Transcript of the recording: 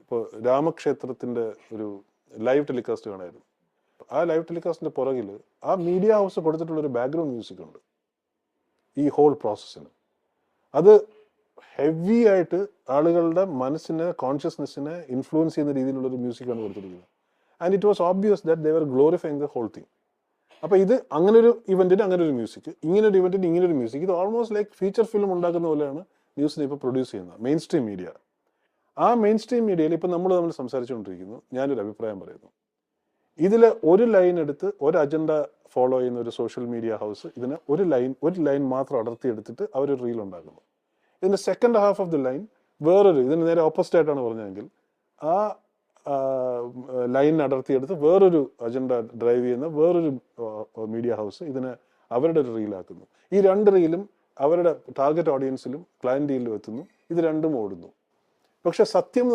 ഇപ്പോൾ രാമക്ഷേത്രത്തിൻ്റെ ഒരു live telecast കാണായിരുന്നു. ആ ലൈവ് ടെലികാസ്റ്റിൻ്റെ പുറകിൽ ആ മീഡിയ ഹൗസ് കൊടുത്തിട്ടുള്ളൊരു ബാക്ക്ഗ്രൗണ്ട് മ്യൂസിക് ഉണ്ട് ഈ ഹോൾ പ്രോസസ്സിന്. അത് ഹെവി ആയിട്ട് ആളുകളുടെ മനസ്സിനെ, കോൺഷ്യസ്നെസ്സിനെ ഇൻഫ്ലുവൻസ് ചെയ്യുന്ന രീതിയിലുള്ളൊരു മ്യൂസിക്കാണ് കൊടുത്തിരിക്കുന്നത്. And it was obvious that they were glorifying the whole thing. അപ്പോൾ ഇത് അങ്ങനൊരു ഇവൻറ്റിന് അങ്ങനെ ഒരു മ്യൂസിക്, ഇങ്ങനൊരു ഇവൻറ്റിന് ഇങ്ങനൊരു മ്യൂസിക്, ഇത് ഓൾമോസ്റ്റ് ലൈക്ക് ഫീച്ചർ ഫിലിം ഉണ്ടാക്കുന്ന പോലെയാണ് ന്യൂസിനെ ഇപ്പോൾ പ്രൊഡ്യൂസ് ചെയ്യുന്നത് മെയിൻ സ്ട്രീം മീഡിയ. ആ മെയിൻ സ്ട്രീം മീഡിയയിൽ ഇപ്പം നമ്മൾ സംസാരിച്ചുകൊണ്ടിരിക്കുന്നു. ഞാനൊരു അഭിപ്രായം പറയുന്നു. ഇതിൽ ഒരു ലൈൻ എടുത്ത് ഒരു അജണ്ട ഫോളോ ചെയ്യുന്ന ഒരു സോഷ്യൽ മീഡിയ ഹൗസ് ഇതിന് ഒരു ലൈൻ മാത്രം അടർത്തിയെടുത്തിട്ട് അവരൊരു റീൽ ഉണ്ടാക്കുന്നു. ഇതിൻ്റെ second half of the line ഇതിന് നേരെ ഓപ്പോസിറ്റ് ആയിട്ടാണ് പറഞ്ഞതെങ്കിൽ ആ ലൈൻ അടർത്തിയെടുത്ത് വേറൊരു അജണ്ട ഡ്രൈവ് ചെയ്യുന്ന വേറൊരു മീഡിയ ഹൗസ് ഇതിനെ അവരുടെ ഒരു റീലാക്കുന്നു. ഈ രണ്ട് റീലും അവരുടെ ടാർഗറ്റ് ഓഡിയൻസിലും ക്ലയൻറ്റിലും എത്തുന്നു. ഇത് രണ്ടും ഓടുന്നു. പക്ഷെ സത്യം